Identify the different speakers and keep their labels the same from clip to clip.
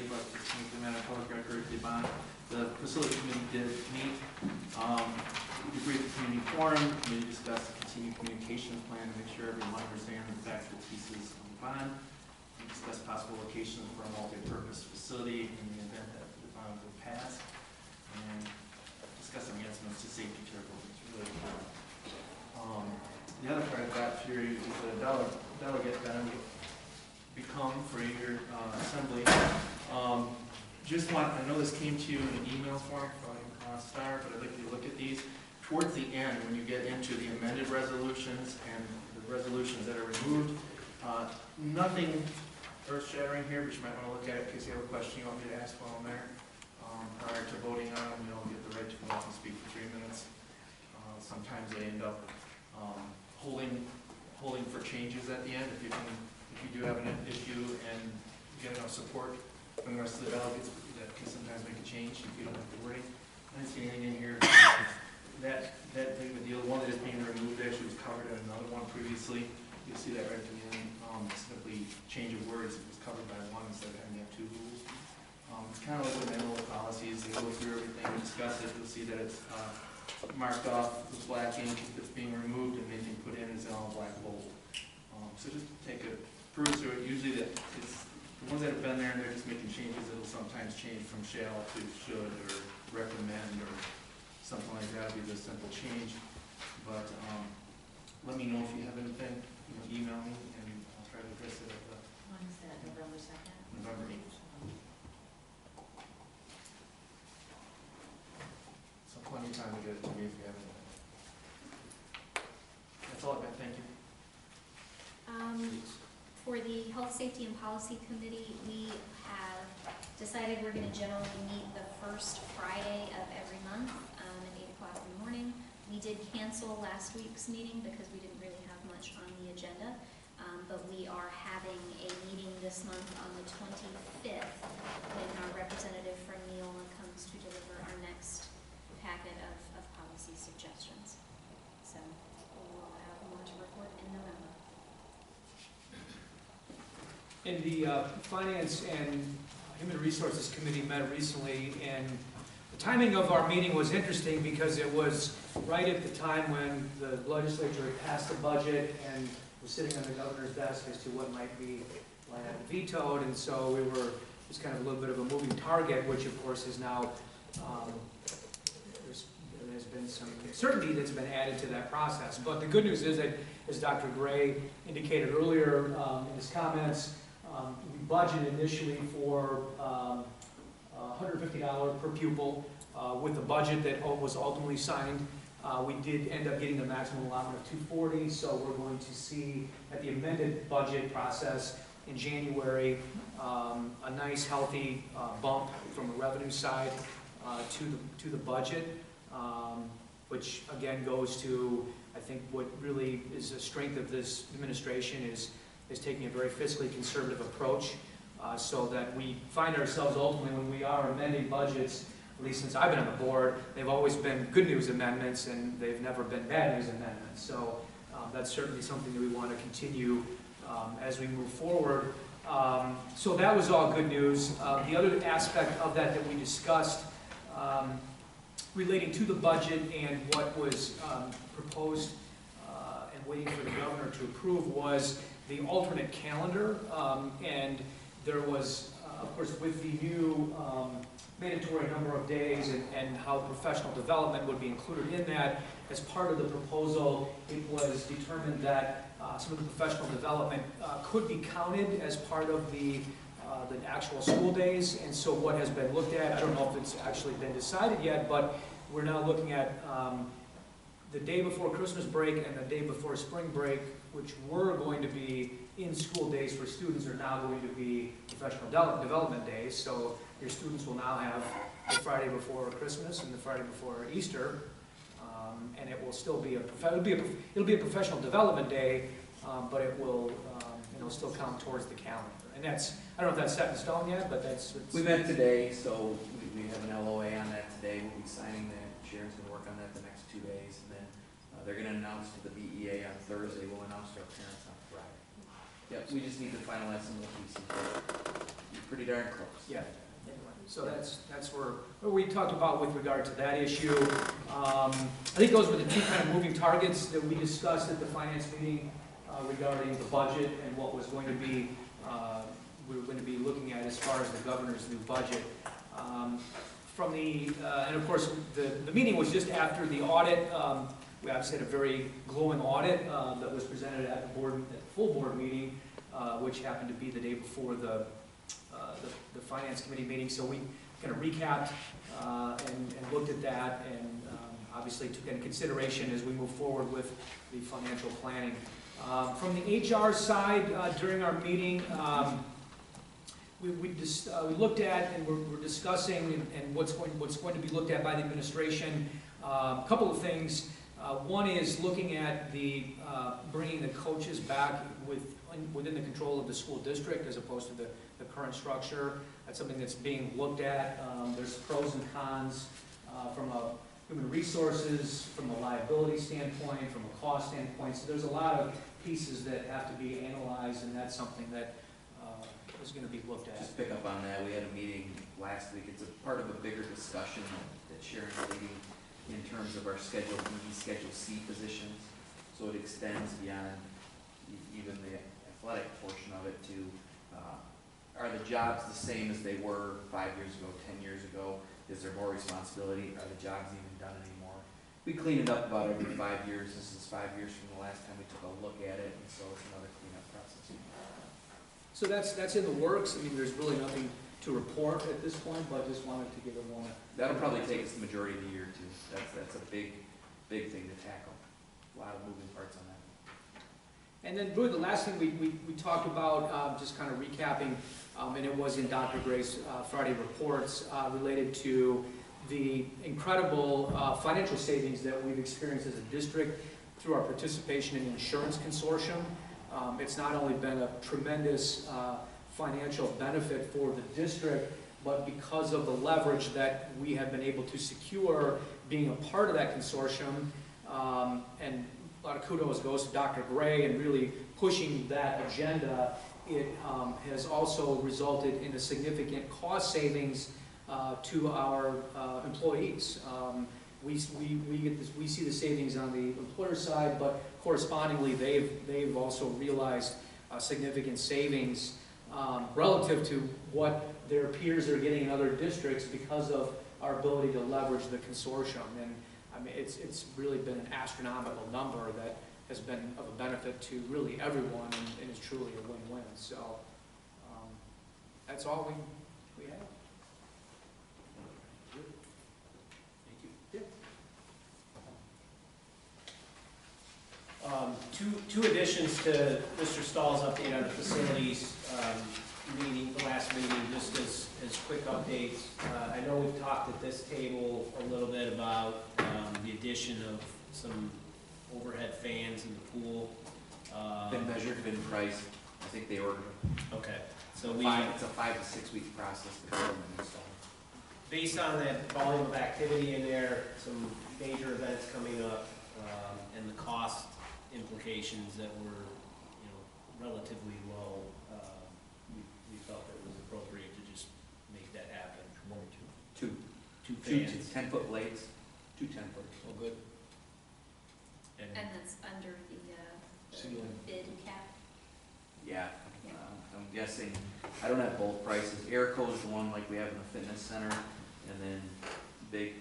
Speaker 1: but just to make the matter of public record, the facility committee did meet. We agreed the community forum. The committee discussed the continued communications plan to make sure everyone understands the factual pieces of the bond. We discussed possible locations for a multi-purpose facility in the event that the bond would pass, and discuss enhancements to safety turtles. It's really important. The other part of that here is the delegate that I'm become for your assembly. I know this came to you in an email form from Star, but I'd like you to look at these. Towards the end, when you get into the amended resolutions and the resolutions that are removed, nothing earth-shattering here, but you might want to look at it in case you have a question you want me to ask while I'm there. Prior to voting on them, you'll get the right to come up and speak for 3 minutes. Sometimes they end up holding for changes at the end. If you do have an issue and get enough support from the rest of the delegates, that can sometimes make a change if you don't have the wording. I didn't see anything in here that big of a deal. The one that is being removed actually was covered in another one previously. You'll see that right at the end. Simply change of words. It was covered by one instead of having to have 2 rules. It's kind of like the manual of policies. They go through everything and discuss it. You'll see that it's marked off with black ink that's being removed, and anything put in is in all black bold. So just take a peruse through it. Usually the ones that have been there and they're just making changes, it'll sometimes change from shall to should or recommend or something like that. It'll be just a simple change. But let me know if you have anything. Email me and I'll try to address it at the
Speaker 2: When is that, November 2nd?
Speaker 1: November 8th. So plenty of time to get it to me if you have anything. That's all I've got. Thank you.
Speaker 3: For the Health, Safety, and Policy Committee, we have decided we're going to generally meet the first Friday of every month at 8 o'clock in the morning. We did cancel last week's meeting because we didn't really have much on the agenda, but we are having a meeting this month on the 25th when our representative from Neola comes to deliver our next packet of policy suggestions. So we'll have more to report in November.
Speaker 4: And the Finance and Human Resources Committee met recently, and the timing of our meeting was interesting because it was right at the time when the legislature had passed the budget and was sitting on the governor's desk as to what might be vetoed, and so we were just kind of a little bit of a moving target, which of course is now, there's been some uncertainty that's been added to that process. But the good news is that, as Dr. Gray indicated earlier in his comments, we budgeted initially for $150 per pupil with a budget that was ultimately signed. We did end up getting the maximum allotment of $240, so we're going to see at the amended budget process in January a nice healthy bump from the revenue side to the budget, which again goes to, I think, what really is a strength of this administration is taking a very fiscally conservative approach, so that we find ourselves ultimately when we are amending budgets, at least since I've been on the board, they've always been good news amendments and they've never been bad news amendments. So that's certainly something that we want to continue as we move forward. So that was all good news. The other aspect of that we discussed relating to the budget and what was proposed and waiting for the governor to approve was the alternate calendar, and there was, of course, with the new mandatory number of days and how professional development would be included in that, as part of the proposal, it was determined that some of the professional development could be counted as part of the actual school days. And so what has been looked at, I don't know if it's actually been decided yet, but we're now looking at the day before Christmas break and the day before spring break, which were going to be in-school days for students, are now going to be professional development days. So your students will now have the Friday before Christmas and the Friday before Easter, and it will still be it'll be a professional development day, but it will still count towards the calendar. And that's, I don't know if that's set in stone yet, but that's.
Speaker 5: We met today, so we have an LOA on that today. We'll be signing that. Sharon's going to work on that the next 2 days, and then they're going to announce to the BEA on Thursday. We'll announce to our parents on Friday. Yeah, we just need to finalize some of the pieces. pretty darn close.
Speaker 4: Yeah. So that's where we talked about with regard to that issue. I think those were the two kind of moving targets that we discussed at the finance meeting regarding the budget and what was going to be, we were going to be looking at as far as the governor's new budget. And of course, the meeting was just after the audit. We obviously had a very glowing audit that was presented at the full board meeting, which happened to be the day before the finance committee meeting. So we kind of recapped and looked at that, and obviously took into consideration as we move forward with the financial planning. From the HR side, during our meeting, we looked at and we're discussing and what's going to be looked at by the administration. A couple of things. One is looking at the bringing the coaches back within the control of the school district as opposed to the current structure. That's something that's being looked at. There's pros and cons from a human resources, from a liability standpoint, from a cost standpoint. So there's a lot of pieces that have to be analyzed, and that's something that is going to be looked at.
Speaker 5: Just pick up on that, we had a meeting last week, it's a part of a bigger discussion that Sharon's leading in terms of our Schedule B, Schedule C positions. So it extends beyond even the athletic portion of it to, are the jobs the same as they were 5 years ago, 10 years ago? Is there more responsibility? Are the jobs even done anymore? We clean it up about every 5 years. This is 5 years from the last time we took a look at it, and so it's another cleanup process.
Speaker 4: So that's in the works. I mean, there's really nothing to report at this point, but just wanted to give everyone
Speaker 5: That'll probably take us the majority of the year too. That's a big thing to tackle. A lot of moving parts on that.
Speaker 4: And then really the last thing we talked about, just kind of recapping, and it was in Dr. Gray's Friday reports related to the incredible financial savings that we've experienced as a district through our participation in the insurance consortium. It's not only been a tremendous financial benefit for the district, but because of the leverage that we have been able to secure being a part of that consortium, and a lot of kudos goes to Dr. Gray and really pushing that agenda, it has also resulted in a significant cost savings to our employees. We see the savings on the employer side, but correspondingly, they've also realized significant savings relative to what their peers are getting in other districts because of our ability to leverage the consortium. And I mean, it's really been an astronomical number that has been of a benefit to really everyone, and is truly a win-win. So that's all we have.
Speaker 6: Two additions to Mr. Stahl's update on the facilities meeting, the last meeting, just as quick updates. I know we've talked at this table a little bit about the addition of some overhead fans in the pool.
Speaker 5: Been measured, been priced. I think they ordered them.
Speaker 6: Okay, so
Speaker 5: It's a 5 to 6 week process to get them installed.
Speaker 6: based on that volume of activity in there, some major events coming up, and the cost implications that were, relatively low, we felt that it was appropriate to just make that happen. One or two? Two fans.
Speaker 5: 10-foot blades, 2 10-foot.
Speaker 6: Oh, good.
Speaker 3: And that's under the
Speaker 6: Ceiling.
Speaker 3: bid cap.
Speaker 5: Yeah,
Speaker 3: Yeah.
Speaker 5: I'm guessing, I don't have both prices. Airco's the one like we have in the fitness center, and then big,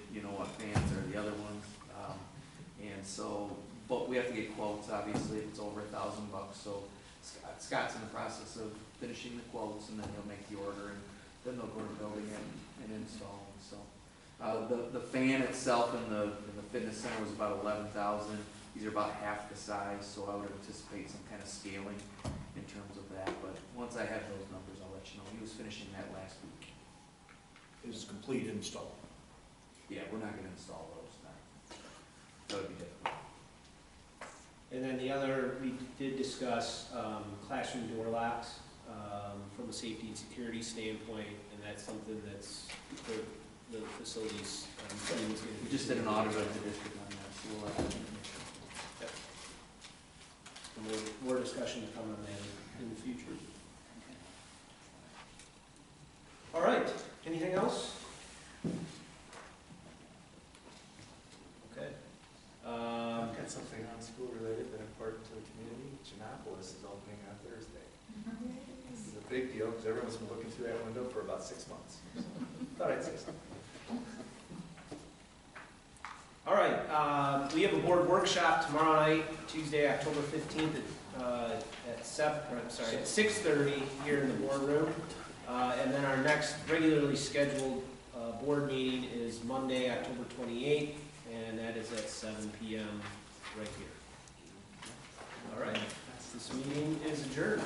Speaker 5: fans are the other ones. And so, but we have to get quotes, obviously, if it's over $1,000. So Scott's in the process of finishing the quotes, and then he'll make the order, and then they'll go to building and install. So the fan itself in the fitness center was about $11,000. These are about half the size, so I would anticipate some kind of scaling in terms of that. But once I have those numbers, I'll let you know. He was finishing that last week.
Speaker 7: Is complete install.
Speaker 5: Yeah, we're not gonna install those now. That would be difficult.
Speaker 6: And then the other, we did discuss classroom door locks from a safety and security standpoint, and that's something that's the facilities.
Speaker 5: We just did an audit of the district on that, so we'll have
Speaker 6: More discussion to come on that in the future. Anything else? Okay.
Speaker 1: I've got something on school related but important to the community. Giannopolis is opening on Thursday. This is a big deal because everyone's been looking through that window for about 6 months. Thought I'd say something.
Speaker 6: All right, we have a board workshop tomorrow night, Tuesday, October 15th at 6:30 here in the boardroom. And then our next regularly scheduled board meeting is Monday, October 28th, and that is at 7 p.m. right here. All right, this meeting is adjourned.